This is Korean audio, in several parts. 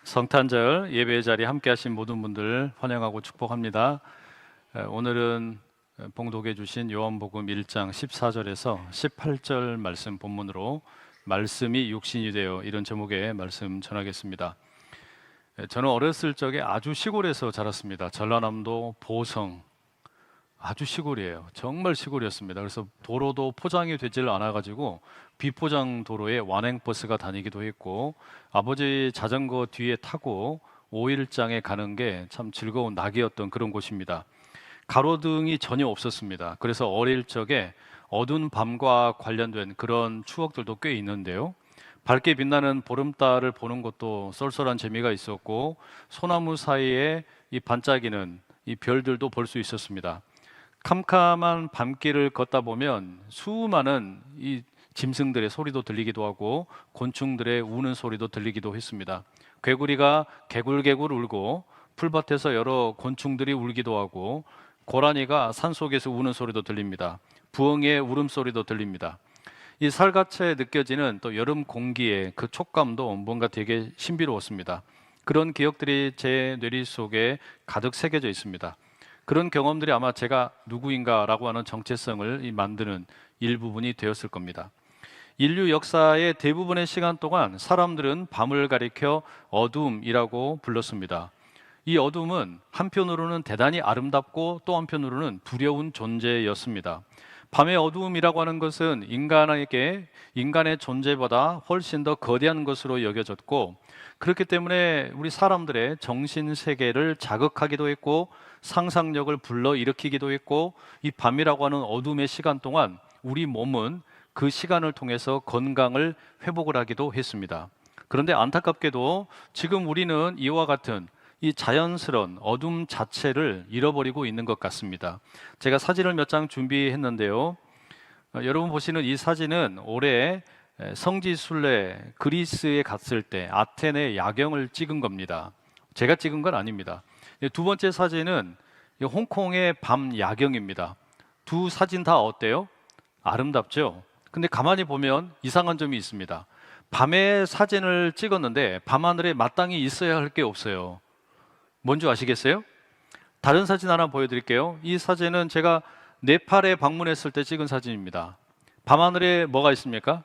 성탄절 예배의 자리에 함께 하신 모든 분들 환영하고 축복합니다. 오늘은 봉독해 주신 요한복음 1장 14절에서 18절 말씀 본문으로 말씀이 육신이 되어 이런 제목의 말씀 전하겠습니다. 저는 어렸을 적에 아주 시골에서 자랐습니다. 전라남도 보성, 아주 시골이에요. 정말 시골이었습니다. 그래서 도로도 포장이 되질 않아가지고 비포장 도로에 완행버스가 다니기도 했고, 아버지 자전거 뒤에 타고 5일장에 가는 게 참 즐거운 낙이었던 그런 곳입니다. 가로등이 전혀 없었습니다. 그래서 어릴 적에 어두운 밤과 관련된 그런 추억들도 꽤 있는데요, 밝게 빛나는 보름달을 보는 것도 쏠쏠한 재미가 있었고, 소나무 사이에 이 반짝이는 이 별들도 볼 수 있었습니다. 캄캄한 밤길을 걷다 보면 수많은 이 짐승들의 소리도 들리기도 하고 곤충들의 우는 소리도 들리기도 했습니다. 개구리가 개굴개굴 울고, 풀밭에서 여러 곤충들이 울기도 하고, 고라니가 산속에서 우는 소리도 들립니다. 부엉이의 울음소리도 들립니다. 이 살같이 느껴지는 또 여름 공기의 그 촉감도 뭔가 되게 신비로웠습니다. 그런 기억들이 제 뇌리 속에 가득 새겨져 있습니다. 그런 경험들이 아마 제가 누구인가라고 하는 정체성을 만드는 일부분이 되었을 겁니다. 인류 역사의 대부분의 시간 동안 사람들은 밤을 가리켜 어둠이라고 불렀습니다. 이 어둠은 한편으로는 대단히 아름답고 또 한편으로는 두려운 존재였습니다. 밤의 어두움이라고 하는 것은 인간의 존재보다 훨씬 더 거대한 것으로 여겨졌고, 그렇기 때문에 우리 사람들의 정신세계를 자극하기도 했고 상상력을 불러일으키기도 했고, 이 밤이라고 하는 어둠의 시간 동안 우리 몸은 그 시간을 통해서 건강을 회복을 하기도 했습니다. 그런데 안타깝게도 지금 우리는 이와 같은 이 자연스러운 어둠 자체를 잃어버리고 있는 것 같습니다. 제가 사진을 몇 장 준비했는데요, 여러분 보시는 이 사진은 올해 성지순례 그리스에 갔을 때 아테네 야경을 찍은 겁니다. 제가 찍은 건 아닙니다. 두 번째 사진은 홍콩의 밤 야경입니다. 두 사진 다 어때요? 아름답죠? 근데 가만히 보면 이상한 점이 있습니다. 밤에 사진을 찍었는데 밤하늘에 마땅히 있어야 할 게 없어요. 뭔지 아시겠어요? 다른 사진 하나 보여드릴게요. 이 사진은 제가 네팔에 방문했을 때 찍은 사진입니다. 밤하늘에 뭐가 있습니까?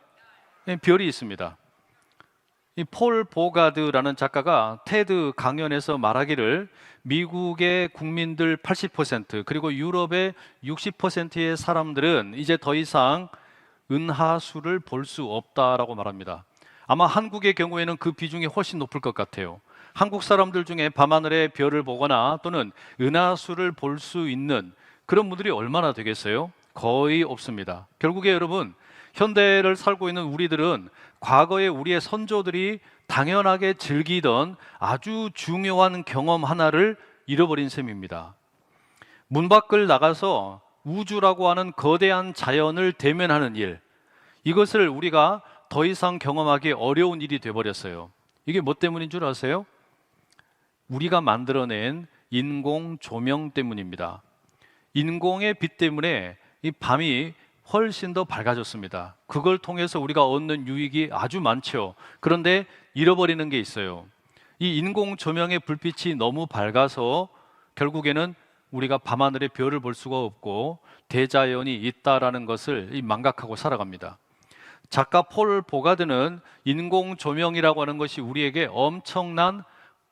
별이 있습니다. 이 폴 보가드라는 작가가 테드 강연에서 말하기를 미국의 국민들 80% 그리고 유럽의 60%의 사람들은 이제 더 이상 은하수를 볼 수 없다라고 말합니다. 아마 한국의 경우에는 그 비중이 훨씬 높을 것 같아요. 한국 사람들 중에 밤하늘에 별을 보거나 또는 은하수를 볼 수 있는 그런 분들이 얼마나 되겠어요? 거의 없습니다. 결국에 여러분, 현대를 살고 있는 우리들은 과거에 우리의 선조들이 당연하게 즐기던 아주 중요한 경험 하나를 잃어버린 셈입니다. 문 밖을 나가서 우주라고 하는 거대한 자연을 대면하는 일, 이것을 우리가 더 이상 경험하기 어려운 일이 되어버렸어요. 이게 뭐 때문인 줄 아세요? 우리가 만들어낸 인공 조명 때문입니다. 인공의 빛 때문에 이 밤이 훨씬 더 밝아졌습니다. 그걸 통해서 우리가 얻는 유익이 아주 많죠. 그런데 잃어버리는 게 있어요. 이 인공 조명의 불빛이 너무 밝아서 결국에는 우리가 밤하늘의 별을 볼 수가 없고 대자연이 있다라는 것을 망각하고 살아갑니다. 작가 폴 보가드는 인공 조명이라고 하는 것이 우리에게 엄청난,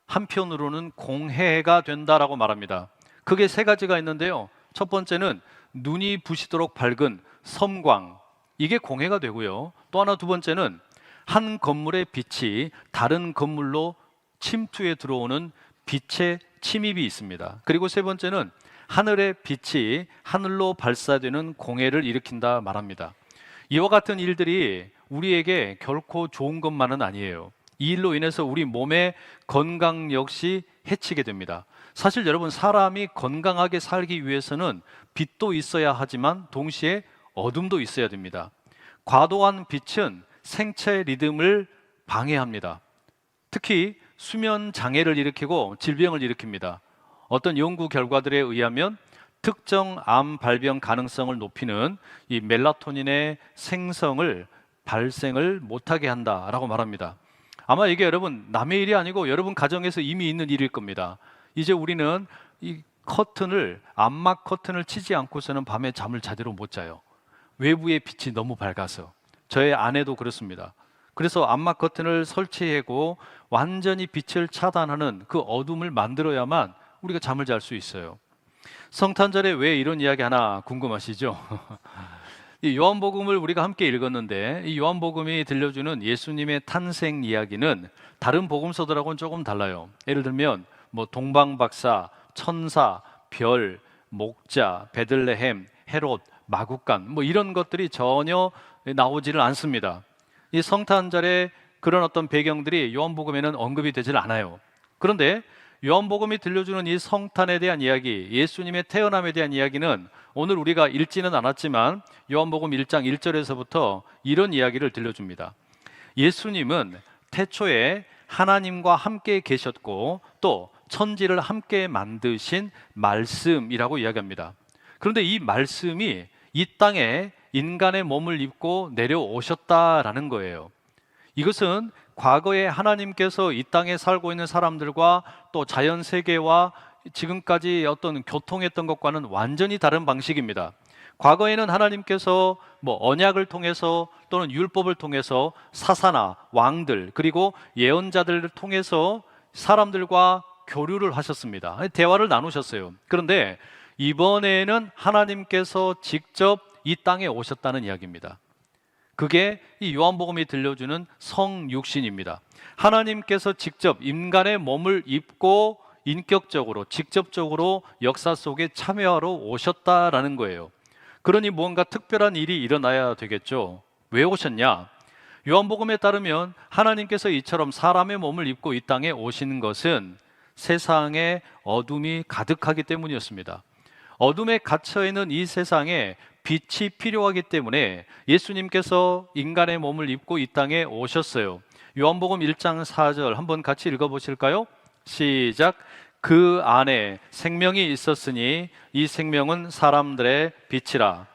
한편으로는 공해가 된다라고 말합니다. 그게 세 가지가 있는데요, 첫 번째는 눈이 부시도록 밝은 섬광, 이게 공해가 되고요, 또 하나 두 번째는 한 건물의 빛이 다른 건물로 침투해 들어오는 빛의 침입이 있습니다. 그리고 세 번째는 하늘의 빛이 하늘로 발사되는 공해를 일으킨다 말합니다. 이와 같은 일들이 우리에게 결코 좋은 것만은 아니에요. 이 일로 인해서 우리 몸의 건강 역시 해치게 됩니다. 사실 여러분, 사람이 건강하게 살기 위해서는 빛도 있어야 하지만 동시에 어둠도 있어야 됩니다. 과도한 빛은 생체 리듬을 방해합니다. 특히 수면 장애를 일으키고 질병을 일으킵니다. 어떤 연구 결과들에 의하면 특정 암 발병 가능성을 높이는 이 멜라토닌의 생성을 발생을 못하게 한다라고 말합니다. 아마 이게 여러분 남의 일이 아니고 여러분 가정에서 이미 있는 일일 겁니다. 이제 우리는 이 암막 커튼을 치지 않고서는 밤에 잠을 제대로 못 자요. 외부의 빛이 너무 밝아서. 저의 아내도 그렇습니다. 그래서 암막 커튼을 설치하고 완전히 빛을 차단하는 그 어둠을 만들어야만 우리가 잠을 잘 수 있어요. 성탄절에 왜 이런 이야기 하나 궁금하시죠? 이 요한복음을 우리가 함께 읽었는데 이 요한복음이 들려주는 예수님의 탄생 이야기는 다른 복음서들하고는 조금 달라요. 예를 들면 뭐 동방박사, 천사, 별, 목자, 베들레헴, 헤롯, 마구간 뭐 이런 것들이 전혀 나오지를 않습니다. 이 성탄절에 그런 어떤 배경들이 요한복음에는 언급이 되질 않아요. 그런데 요한복음이 들려주는 이 성탄에 대한 이야기, 예수님의 태어남에 대한 이야기는 오늘 우리가 읽지는 않았지만 요한복음 1장 1절에서부터 이런 이야기를 들려줍니다. 예수님은 태초에 하나님과 함께 계셨고 또 천지를 함께 만드신 말씀이라고 이야기합니다. 그런데 이 말씀이 이 땅에 인간의 몸을 입고 내려오셨다라는 거예요. 이것은 과거에 하나님께서 이 땅에 살고 있는 사람들과 또 자연 세계와 지금까지 어떤 교통했던 것과는 완전히 다른 방식입니다. 과거에는 하나님께서 뭐 언약을 통해서 또는 율법을 통해서 사사나 왕들 그리고 예언자들을 통해서 사람들과 교류를 하셨습니다. 대화를 나누셨어요. 그런데 이번에는 하나님께서 직접 이 땅에 오셨다는 이야기입니다. 그게 이 요한복음이 들려주는 성육신입니다. 하나님께서 직접 인간의 몸을 입고 인격적으로 직접적으로 역사 속에 참여하러 오셨다라는 거예요. 그러니 무언가 특별한 일이 일어나야 되겠죠. 왜 오셨냐? 요한복음에 따르면 하나님께서 이처럼 사람의 몸을 입고 이 땅에 오시는 것은 세상에 어둠이 가득하기 때문이었습니다. 어둠에 갇혀있는 이 세상에 빛이 필요하기 때문에 예수님께서 인간의 몸을 입고 이 땅에 오셨어요. 요한복음 1장 4절 한번 같이 읽어보실까요? 시작. 그 안에 생명이 있었으니 이 생명은 사람들의 빛이라.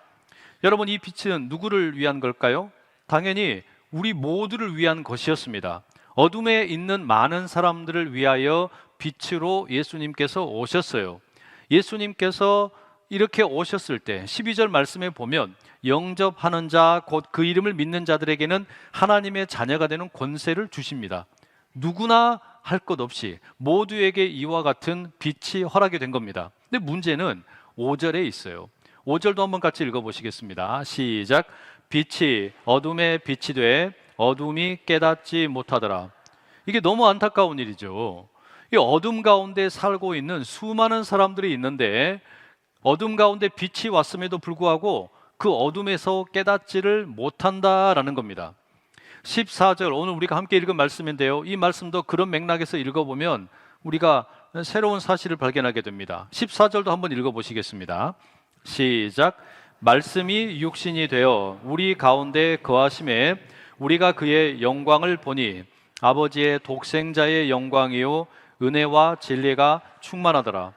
여러분, 이 빛은 누구를 위한 걸까요? 당연히 우리 모두를 위한 것이었습니다. 어둠에 있는 많은 사람들을 위하여 빛으로 예수님께서 오셨어요. 예수님께서 이렇게 오셨을 때 12절 말씀에 보면 영접하는 자 곧 그 이름을 믿는 자들에게는 하나님의 자녀가 되는 권세를 주십니다. 누구나 할 것 없이 모두에게 이와 같은 빛이 허락이 된 겁니다. 근데 문제는 5절에 있어요. 5절도 한번 같이 읽어보시겠습니다. 시작. 빛이 어둠에 빛이 돼 어둠이 깨닫지 못하더라. 이게 너무 안타까운 일이죠. 이 어둠 가운데 살고 있는 수많은 사람들이 있는데 어둠 가운데 빛이 왔음에도 불구하고 그 어둠에서 깨닫지를 못한다라는 겁니다. 14절 오늘 우리가 함께 읽은 말씀인데요. 이 말씀도 그런 맥락에서 읽어보면 우리가 새로운 사실을 발견하게 됩니다. 14절도 한번 읽어보시겠습니다. 시작. 말씀이 육신이 되어 우리 가운데 거하심에 우리가 그의 영광을 보니 아버지의 독생자의 영광이요 은혜와 진리가 충만하더라.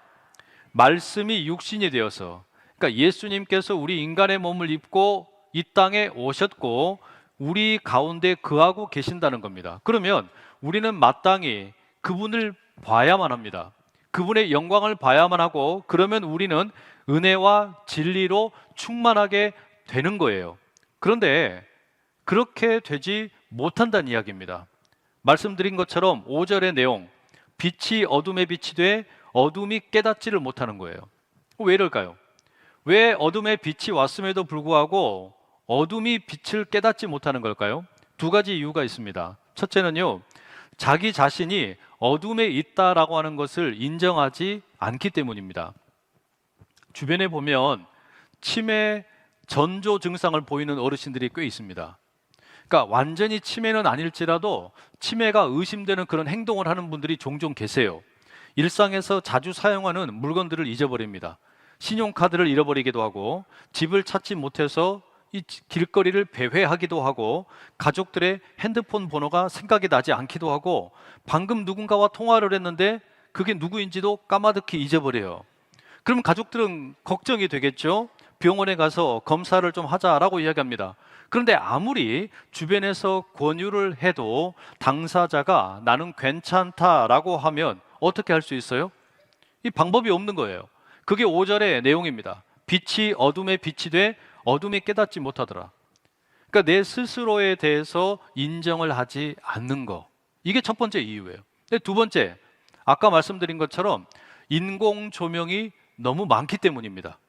말씀이 육신이 되어서, 그러니까 예수님께서 우리 인간의 몸을 입고 이 땅에 오셨고 우리 가운데 거하고 계신다는 겁니다. 그러면 우리는 마땅히 그분을 봐야만 합니다. 그분의 영광을 봐야만 하고, 그러면 우리는 은혜와 진리로 충만하게 되는 거예요. 그런데 그렇게 되지 못한다는 이야기입니다. 말씀드린 것처럼 5절의 내용, 빛이 어둠에 빛이 돼 어둠이 깨닫지를 못하는 거예요. 왜 이럴까요? 왜 어둠에 빛이 왔음에도 불구하고 어둠이 빛을 깨닫지 못하는 걸까요? 두 가지 이유가 있습니다. 첫째는요, 자기 자신이 어둠에 있다라고 하는 것을 인정하지 않기 때문입니다. 주변에 보면 치매 전조 증상을 보이는 어르신들이 꽤 있습니다. 그러니까 완전히 치매는 아닐지라도 치매가 의심되는 그런 행동을 하는 분들이 종종 계세요. 일상에서 자주 사용하는 물건들을 잊어버립니다. 신용카드를 잃어버리기도 하고, 집을 찾지 못해서 이 길거리를 배회하기도 하고, 가족들의 핸드폰 번호가 생각이 나지 않기도 하고, 방금 누군가와 통화를 했는데 그게 누구인지도 까마득히 잊어버려요. 그럼 가족들은 걱정이 되겠죠. 병원에 가서 검사를 좀 하자라고 이야기합니다. 그런데 아무리 주변에서 권유를 해도 당사자가 나는 괜찮다라고 하면 어떻게 할 수 있어요? 이 방법이 없는 거예요. 그게 5절의 내용입니다. 빛이 어둠에 빛이 돼 어둠이 깨닫지 못하더라. 그러니까 내 스스로에 대해서 인정을 하지 않는 거. 이게 첫 번째 이유예요. 근데 두 번째, 아까 말씀드린 것처럼 인공 조명이 너무 많기 때문입니다.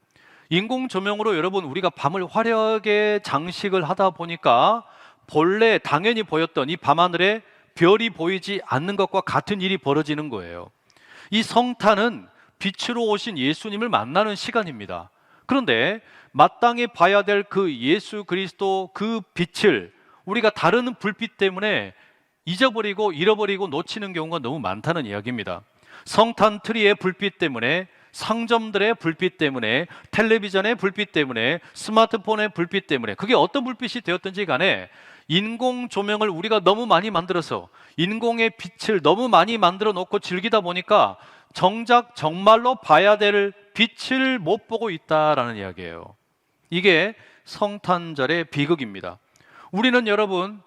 인공 조명으로 여러분 우리가 밤을 화려하게 장식을 하다 보니까 본래 당연히 보였던 이 밤하늘에 별이 보이지 않는 것과 같은 일이 벌어지는 거예요. 이 성탄은 빛으로 오신 예수님을 만나는 시간입니다. 그런데 마땅히 봐야 될 그 예수 그리스도 그 빛을 우리가 다른 불빛 때문에 잊어버리고 잃어버리고 놓치는 경우가 너무 많다는 이야기입니다. 성탄 트리의 불빛 때문에, 상점들의 불빛 때문에, 텔레비전의 불빛 때문에, 스마트폰의 불빛 때문에, 그게 어떤 불빛이 되었든지 간에 인공 조명을 우리가 너무 많이 만들어서 인공의 빛을 너무 많이 만들어 놓고 즐기다 보니까 정작 정말로 봐야 될 빛을 못 보고 있다라는 이야기예요. 이게 성탄절의 비극입니다. 우리는 여러분,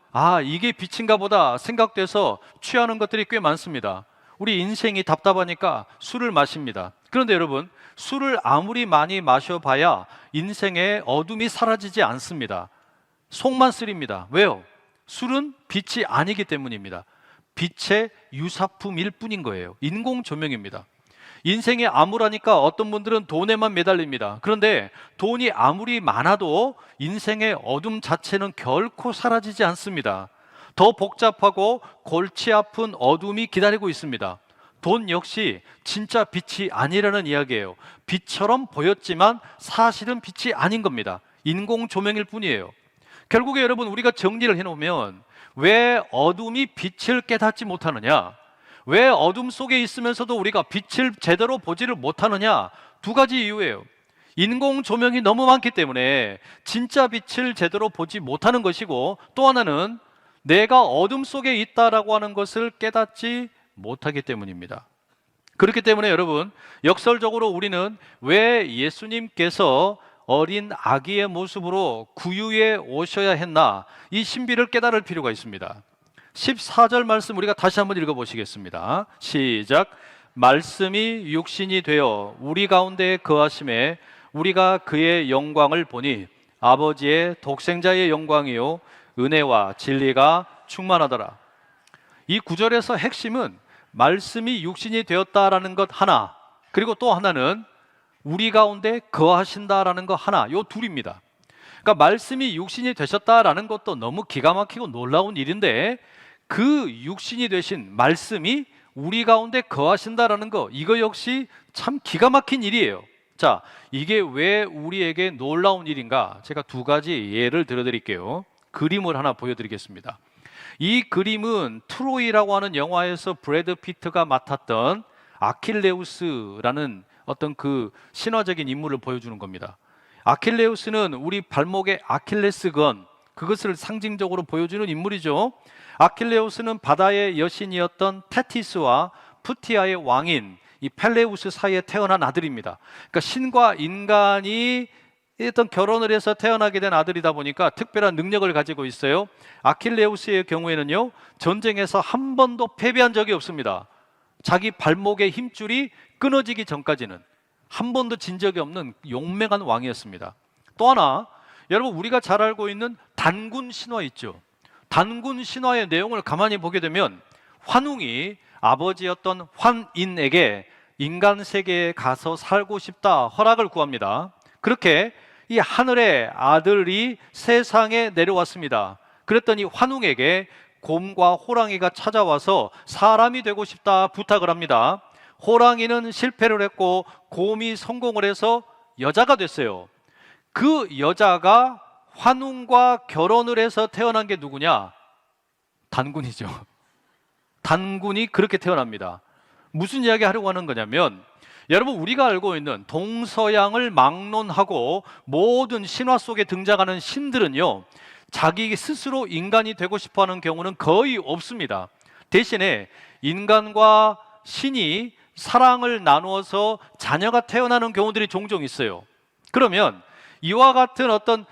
이게 빛인가 보다 생각돼서 취하는 것들이 꽤 많습니다. 우리 인생이 답답하니까 술을 마십니다. 그런데 여러분, 술을 아무리 많이 마셔봐야 인생의 어둠이 사라지지 않습니다. 속만 쓰립니다. 왜요? 술은 빛이 아니기 때문입니다. 빛의 유사품일 뿐인 거예요. 인공 조명입니다. 인생이 암울하니까 어떤 분들은 돈에만 매달립니다. 그런데 돈이 아무리 많아도 인생의 어둠 자체는 결코 사라지지 않습니다. 더 복잡하고 골치 아픈 어둠이 기다리고 있습니다. 돈 역시 진짜 빛이 아니라는 이야기예요. 빛처럼 보였지만 사실은 빛이 아닌 겁니다. 인공 조명일 뿐이에요. 결국에 여러분, 우리가 정리를 해놓으면 왜 어둠이 빛을 깨닫지 못하느냐, 왜 어둠 속에 있으면서도 우리가 빛을 제대로 보지를 못하느냐, 두 가지 이유예요. 인공 조명이 너무 많기 때문에 진짜 빛을 제대로 보지 못하는 것이고, 또 하나는 내가 어둠 속에 있다라고 하는 것을 깨닫지 못하기 때문입니다. 그렇기 때문에 여러분, 역설적으로 우리는 왜 예수님께서 어린 아기의 모습으로 구유에 오셔야 했나, 이 신비를 깨달을 필요가 있습니다. 14절 말씀 우리가 다시 한번 읽어보시겠습니다. 시작. 말씀이 육신이 되어 우리 가운데 거하심에 우리가 그의 영광을 보니 아버지의 독생자의 영광이요 은혜와 진리가 충만하더라. 이 구절에서 핵심은 말씀이 육신이 되었다라는 것 하나, 그리고 또 하나는 우리 가운데 거하신다라는 것 하나, 요 둘입니다. 그러니까 말씀이 육신이 되셨다라는 것도 너무 기가 막히고 놀라운 일인데, 그 육신이 되신 말씀이 우리 가운데 거하신다라는 거, 이거 역시 참 기가 막힌 일이에요. 자, 이게 왜 우리에게 놀라운 일인가? 제가 두 가지 예를 들어드릴게요. 그림을 하나 보여드리겠습니다. 이 그림은 트로이라고 하는 영화에서 브래드 피트가 맡았던 아킬레우스라는 어떤 그 신화적인 인물을 보여주는 겁니다. 아킬레우스는 우리 발목의 아킬레스건, 그것을 상징적으로 보여주는 인물이죠. 아킬레우스는 바다의 여신이었던 테티스와 푸티아의 왕인 이 펠레우스 사이에 태어난 아들입니다. 그러니까 신과 인간이 어떤 결혼을 해서 태어나게 된 아들이다 보니까 특별한 능력을 가지고 있어요. 아킬레우스의 경우에는요, 전쟁에서 한 번도 패배한 적이 없습니다. 자기 발목의 힘줄이 끊어지기 전까지는 한 번도 진 적이 없는 용맹한 왕이었습니다. 또 하나, 여러분 우리가 잘 알고 있는 단군 신화 있죠. 단군 신화의 내용을 가만히 보게 되면 환웅이 아버지였던 환인에게 인간 세계에 가서 살고 싶다 허락을 구합니다. 그렇게 이 하늘의 아들이 세상에 내려왔습니다. 그랬더니 환웅에게 곰과 호랑이가 찾아와서 사람이 되고 싶다 부탁을 합니다. 호랑이는 실패를 했고 곰이 성공을 해서 여자가 됐어요. 그 여자가 환웅과 결혼을 해서 태어난 게 누구냐? 단군이죠. 단군이 그렇게 태어납니다. 무슨 이야기 하려고 하는 거냐면, 여러분 우리가 알고 있는 동서양을 막론하고 모든 신화 속에 등장하는 신들은요, 자기 스스로 인간이 되고 싶어하는 경우는 거의 없습니다. 대신에 인간과 신이 사랑을 나누어서 자녀가 태어나는 경우들이 종종 있어요. 그러면 이와 같은 어떤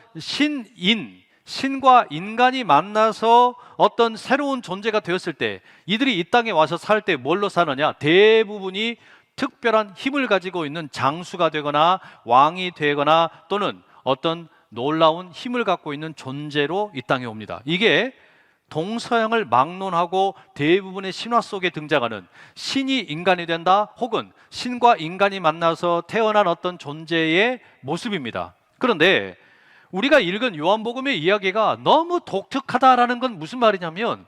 신과 인간이 만나서 어떤 새로운 존재가 되었을 때 이들이 이 땅에 와서 살 때 뭘로 사느냐? 대부분이 특별한 힘을 가지고 있는 장수가 되거나 왕이 되거나 또는 어떤 놀라운 힘을 갖고 있는 존재로 이 땅에 옵니다. 이게 동서양을 막론하고 대부분의 신화 속에 등장하는 신이 인간이 된다 혹은 신과 인간이 만나서 태어난 어떤 존재의 모습입니다. 그런데 우리가 읽은 요한복음의 이야기가 너무 독특하다라는 건 무슨 말이냐면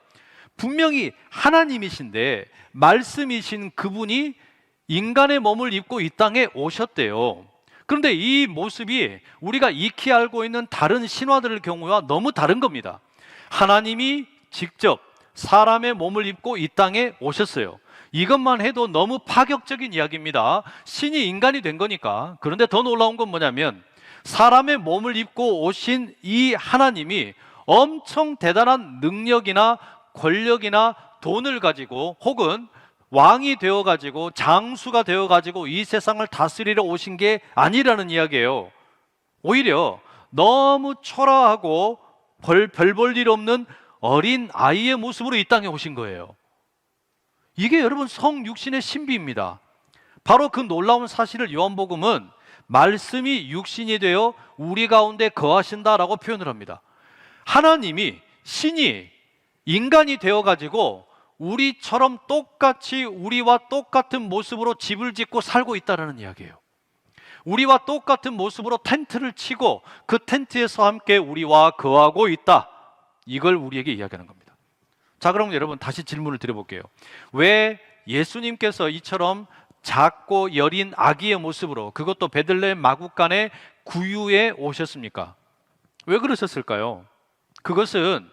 분명히 하나님이신데 말씀이신 그분이 인간의 몸을 입고 이 땅에 오셨대요. 그런데 이 모습이 우리가 익히 알고 있는 다른 신화들의 경우와 너무 다른 겁니다. 하나님이 직접 사람의 몸을 입고 이 땅에 오셨어요. 이것만 해도 너무 파격적인 이야기입니다. 신이 인간이 된 거니까. 그런데 더 놀라운 건 뭐냐면 사람의 몸을 입고 오신 이 하나님이 엄청 대단한 능력이나 권력이나 돈을 가지고 혹은 왕이 되어가지고 장수가 되어가지고 이 세상을 다스리러 오신 게 아니라는 이야기예요. 오히려 너무 초라하고 별 볼 일 없는 어린 아이의 모습으로 이 땅에 오신 거예요. 이게 여러분 성육신의 신비입니다. 바로 그 놀라운 사실을 요한복음은 말씀이 육신이 되어 우리 가운데 거하신다라고 표현을 합니다. 하나님이 신이 인간이 되어가지고 우리처럼 똑같이 우리와 똑같은 모습으로 집을 짓고 살고 있다는 이야기예요. 우리와 똑같은 모습으로 텐트를 치고 그 텐트에서 함께 우리와 거하고 있다. 이걸 우리에게 이야기하는 겁니다. 자, 그럼 여러분 다시 질문을 드려볼게요. 왜 예수님께서 이처럼 작고 여린 아기의 모습으로 그것도 베들레헴 마구간의 구유에 오셨습니까? 왜 그러셨을까요? 그것은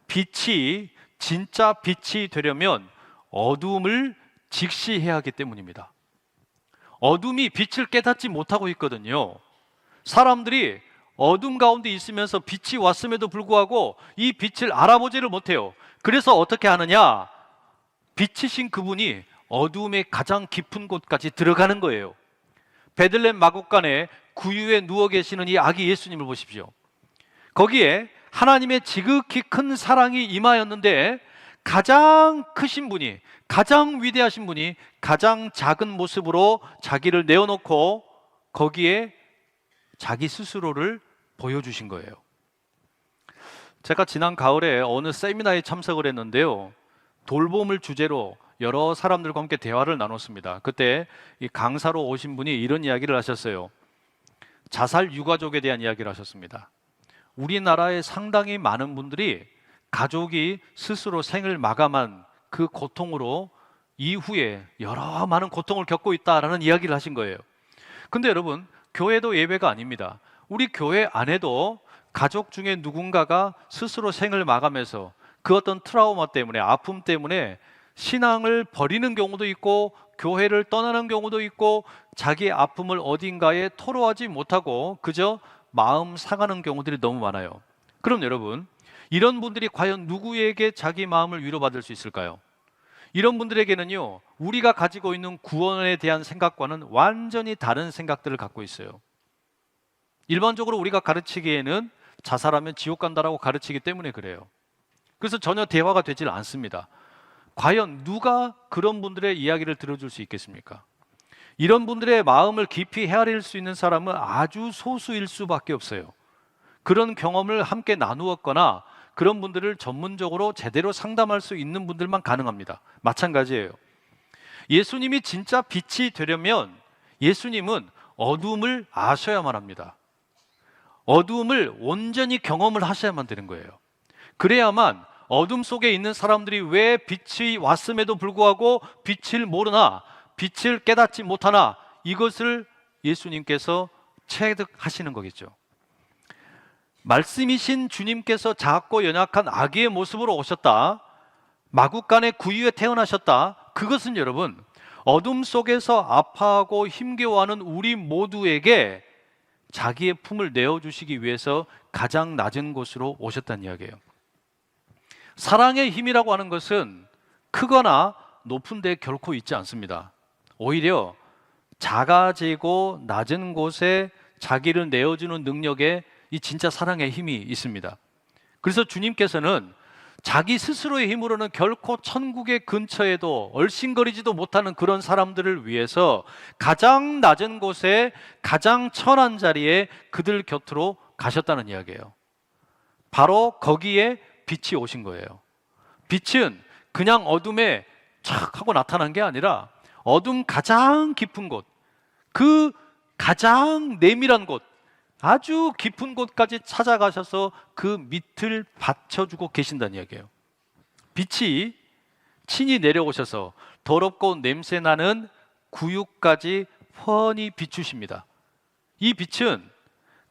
빛이 진짜 빛이 되려면 어둠을 직시해야 하기 때문입니다. 어둠이 빛을 깨닫지 못하고 있거든요. 사람들이 어둠 가운데 있으면서 빛이 왔음에도 불구하고 이 빛을 알아보지를 못해요. 그래서 어떻게 하느냐? 빛이신 그분이 어둠의 가장 깊은 곳까지 들어가는 거예요. 베들레헴 마구간에 구유에 누워 계시는 이 아기 예수님을 보십시오. 거기에 하나님의 지극히 큰 사랑이 임하였는데 가장 크신 분이, 가장 위대하신 분이 가장 작은 모습으로 자기를 내어놓고 거기에 자기 스스로를 보여주신 거예요. 제가 지난 가을에 어느 세미나에 참석을 했는데요, 돌봄을 주제로 여러 사람들과 함께 대화를 나눴습니다. 그때 이 강사로 오신 분이 이런 이야기를 하셨어요. 자살 유가족에 대한 이야기를 하셨습니다. 우리나라에 상당히 많은 분들이 가족이 스스로 생을 마감한 그 고통으로 이후에 여러 많은 고통을 겪고 있다라는 이야기를 하신 거예요. 근데 여러분, 교회도 예외가 아닙니다. 우리 교회 안에도 가족 중에 누군가가 스스로 생을 마감해서 그 어떤 트라우마 때문에, 아픔 때문에 신앙을 버리는 경우도 있고 교회를 떠나는 경우도 있고 자기의 아픔을 어딘가에 토로하지 못하고 그저 마음 상하는 경우들이 너무 많아요. 그럼 여러분, 이런 분들이 과연 누구에게 자기 마음을 위로받을 수 있을까요? 이런 분들에게는요, 우리가 가지고 있는 구원에 대한 생각과는 완전히 다른 생각들을 갖고 있어요. 일반적으로 우리가 가르치기에는 자살하면 지옥 간다라고 가르치기 때문에 그래요. 그래서 전혀 대화가 되질 않습니다. 과연 누가 그런 분들의 이야기를 들어줄 수 있겠습니까? 이런 분들의 마음을 깊이 헤아릴 수 있는 사람은 아주 소수일 수밖에 없어요. 그런 경험을 함께 나누었거나 그런 분들을 전문적으로 제대로 상담할 수 있는 분들만 가능합니다. 마찬가지예요. 예수님이 진짜 빛이 되려면 예수님은 어둠을 아셔야만 합니다. 어둠을 온전히 경험을 하셔야만 되는 거예요. 그래야만 어둠 속에 있는 사람들이 왜 빛이 왔음에도 불구하고 빛을 모르나, 빛을 깨닫지 못하나, 이것을 예수님께서 체득하시는 거겠죠. 말씀이신 주님께서 작고 연약한 아기의 모습으로 오셨다, 마구간의 구유에 태어나셨다. 그것은 여러분, 어둠 속에서 아파하고 힘겨워하는 우리 모두에게 자기의 품을 내어주시기 위해서 가장 낮은 곳으로 오셨다는 이야기예요. 사랑의 힘이라고 하는 것은 크거나 높은 데 결코 있지 않습니다. 오히려 작아지고 낮은 곳에 자기를 내어주는 능력에 이 진짜 사랑의 힘이 있습니다. 그래서 주님께서는 자기 스스로의 힘으로는 결코 천국의 근처에도 얼씬거리지도 못하는 그런 사람들을 위해서 가장 낮은 곳에 가장 천한 자리에 그들 곁으로 가셨다는 이야기예요. 바로 거기에 빛이 오신 거예요. 빛은 그냥 어둠에 착 하고 나타난 게 아니라 어둠 가장 깊은 곳, 그 가장 내밀한 곳, 아주 깊은 곳까지 찾아가셔서 그 밑을 받쳐주고 계신다는 이야기예요. 빛이 친히 내려오셔서 더럽고 냄새나는 구유까지 훤히 비추십니다. 이 빛은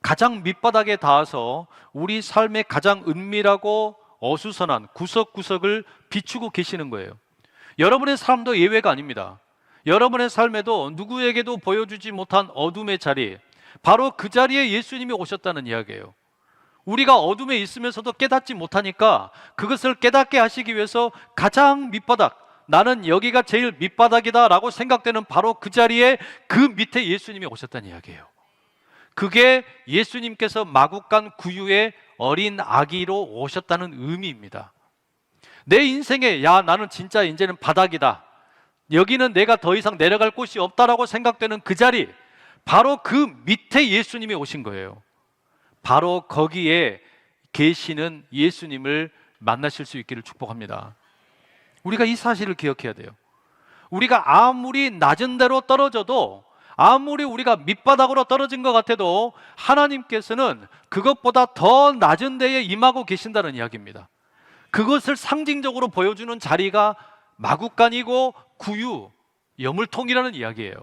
가장 밑바닥에 닿아서 우리 삶의 가장 은밀하고 어수선한 구석구석을 비추고 계시는 거예요. 여러분의 삶도 예외가 아닙니다. 여러분의 삶에도 누구에게도 보여주지 못한 어둠의 자리, 바로 그 자리에 예수님이 오셨다는 이야기예요. 우리가 어둠에 있으면서도 깨닫지 못하니까 그것을 깨닫게 하시기 위해서 가장 밑바닥, 나는 여기가 제일 밑바닥이다 라고 생각되는 바로 그 자리에 그 밑에 예수님이 오셨다는 이야기예요. 그게 예수님께서 마구간 구유의 어린 아기로 오셨다는 의미입니다. 내 인생에 나는 진짜 이제는 바닥이다, 여기는 내가 더 이상 내려갈 곳이 없다라고 생각되는 그 자리, 바로 그 밑에 예수님이 오신 거예요. 바로 거기에 계시는 예수님을 만나실 수 있기를 축복합니다. 우리가 이 사실을 기억해야 돼요. 우리가 아무리 낮은 데로 떨어져도, 아무리 우리가 밑바닥으로 떨어진 것 같아도 하나님께서는 그것보다 더 낮은 데에 임하고 계신다는 이야기입니다. 그것을 상징적으로 보여주는 자리가 마구간이고 구유, 여물통이라는 이야기예요.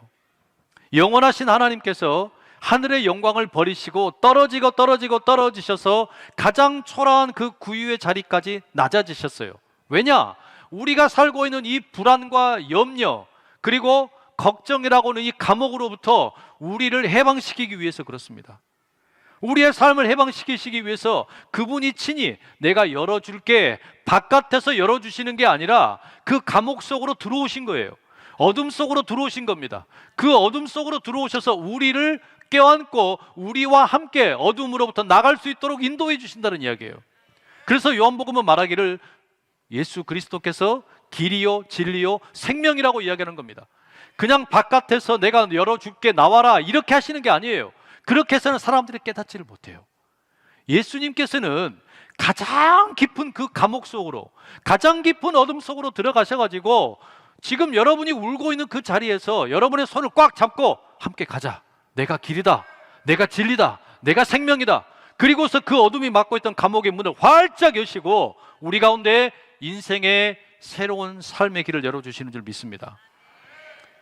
영원하신 하나님께서 하늘의 영광을 버리시고 떨어지셔서 가장 초라한 그 구유의 자리까지 낮아지셨어요. 왜냐? 우리가 살고 있는 이 불안과 염려, 그리고 걱정이라고 하는 이 감옥으로부터 우리를 해방시키기 위해서 그렇습니다. 우리의 삶을 해방시키시기 위해서 그분이 친히 내가 열어줄게, 바깥에서 열어주시는 게 아니라 그 감옥 속으로 들어오신 거예요. 어둠 속으로 들어오신 겁니다. 그 어둠 속으로 들어오셔서 우리를 껴안고 우리와 함께 어둠으로부터 나갈 수 있도록 인도해 주신다는 이야기예요. 그래서 요한복음은 말하기를 예수 그리스도께서 길이요 진리요 생명이라고 이야기하는 겁니다. 그냥 바깥에서 내가 열어줄게 나와라 이렇게 하시는 게 아니에요. 그렇게 해서는 사람들이 깨닫지를 못해요. 예수님께서는 가장 깊은 그 감옥 속으로, 가장 깊은 어둠 속으로 들어가셔가지고 지금 여러분이 울고 있는 그 자리에서 여러분의 손을 꽉 잡고 함께 가자, 내가 길이다, 내가 진리다, 내가 생명이다. 그리고서 그 어둠이 막고 있던 감옥의 문을 활짝 여시고 우리 가운데 인생의 새로운 삶의 길을 열어주시는 줄 믿습니다.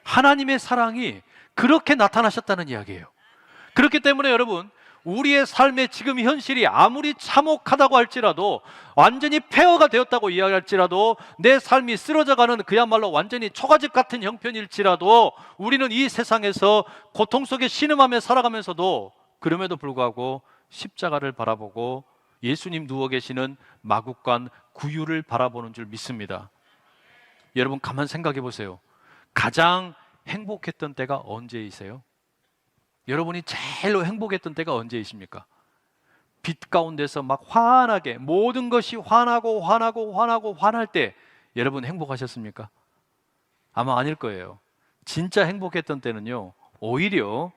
하나님의 사랑이 그렇게 나타나셨다는 이야기예요. 그렇기 때문에 여러분, 우리의 삶의 지금 현실이 아무리 참혹하다고 할지라도, 완전히 폐허가 되었다고 이야기할지라도, 내 삶이 쓰러져가는 그야말로 완전히 초가집 같은 형편일지라도, 우리는 이 세상에서 고통 속에 신음하며 살아가면서도 그럼에도 불구하고 십자가를 바라보고 예수님 누워 계시는 마구간 구유를 바라보는 줄 믿습니다. 여러분 가만 생각해 보세요. 가장 행복했던 때가 언제이세요? 여러분이 제일로 행복했던 때가 언제이십니까? 빛 가운데서 막 환하게, 모든 것이 환하고 환할 때 여러분 행복하셨습니까? 아마 아닐 거예요. 진짜 행복했던 때는요, 오히려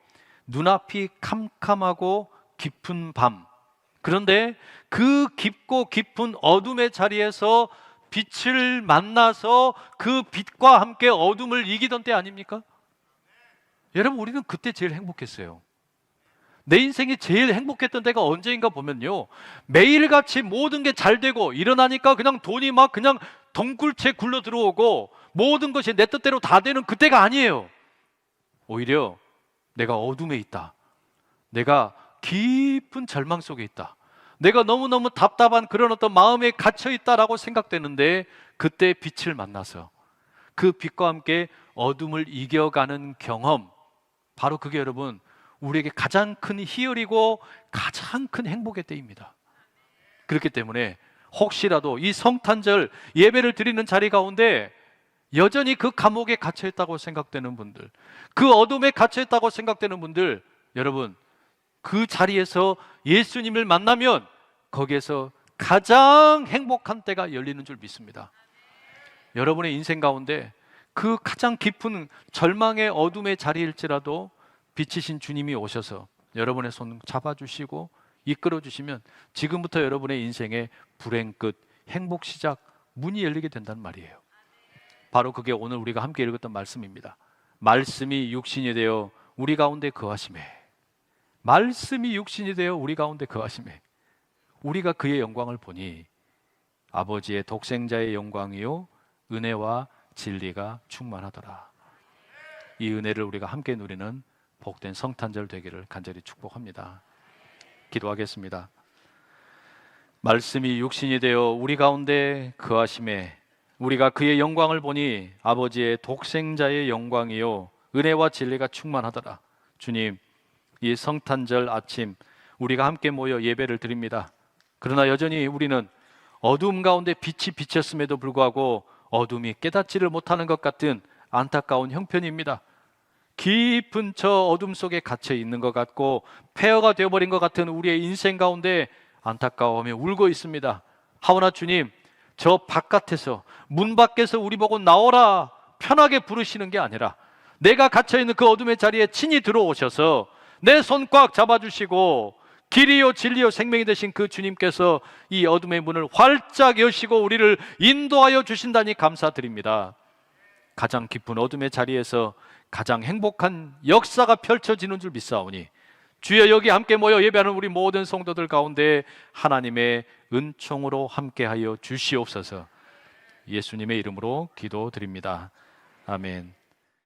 눈앞이 캄캄하고 깊은 밤, 그런데 그 깊고 깊은 어둠의 자리에서 빛을 만나서 그 빛과 함께 어둠을 이기던 때 아닙니까? 여러분, 우리는 그때 제일 행복했어요. 내 인생이 제일 행복했던 때가 언제인가 보면요, 매일같이 모든 게 잘 되고 일어나니까 그냥 돈이 막 그냥 덩굴채 굴러 들어오고 모든 것이 내 뜻대로 다 되는 그때가 아니에요. 오히려 내가 어둠에 있다, 내가 깊은 절망 속에 있다, 내가 너무너무 답답한 그런 어떤 마음에 갇혀있다라고 생각되는데, 그때 빛을 만나서 그 빛과 함께 어둠을 이겨가는 경험, 바로 그게 여러분 우리에게 가장 큰 희열이고 가장 큰 행복의 때입니다. 그렇기 때문에 혹시라도 이 성탄절 예배를 드리는 자리 가운데 여전히 그 감옥에 갇혀있다고 생각되는 분들, 그 어둠에 갇혀있다고 생각되는 분들, 여러분 그 자리에서 예수님을 만나면 거기에서 가장 행복한 때가 열리는 줄 믿습니다. 여러분의 인생 가운데 그 가장 깊은 절망의 어둠의 자리일지라도 빛이신 주님이 오셔서 여러분의 손 잡아주시고 이끌어주시면 지금부터 여러분의 인생의 불행 끝, 행복 시작, 문이 열리게 된다는 말이에요. 바로 그게 오늘 우리가 함께 읽었던 말씀입니다. 말씀이 육신이 되어 우리 가운데 거하심에, 말씀이 육신이 되어 우리 가운데 거하심에 우리가 그의 영광을 보니 아버지의 독생자의 영광이요 은혜와 진리가 충만하더라. 이 은혜를 우리가 함께 누리는 복된 성탄절 되기를 간절히 축복합니다. 기도하겠습니다. 말씀이 육신이 되어 우리 가운데 거하심에 우리가 그의 영광을 보니 아버지의 독생자의 영광이요 은혜와 진리가 충만하더라. 주님, 이 성탄절 아침 우리가 함께 모여 예배를 드립니다. 그러나 여전히 우리는 어두움 가운데 빛이 비쳤음에도 불구하고 어둠이 깨닫지를 못하는 것 같은 안타까운 형편입니다. 깊은 저 어둠 속에 갇혀 있는 것 같고 폐허가 되어버린 것 같은 우리의 인생 가운데 안타까워하며 울고 있습니다. 하오나 주님, 저 바깥에서, 문 밖에서 우리 보고 나오라 편하게 부르시는 게 아니라 내가 갇혀있는 그 어둠의 자리에 친히 들어오셔서 내 손 꽉 잡아주시고 길이요 진리요 생명이 되신 그 주님께서 이 어둠의 문을 활짝 여시고 우리를 인도하여 주신다니 감사드립니다. 가장 깊은 어둠의 자리에서 가장 행복한 역사가 펼쳐지는 줄 믿사오니 주여, 여기 함께 모여 예배하는 우리 모든 성도들 가운데 하나님의 은총으로 함께하여 주시옵소서. 예수님의 이름으로 기도드립니다. 아멘.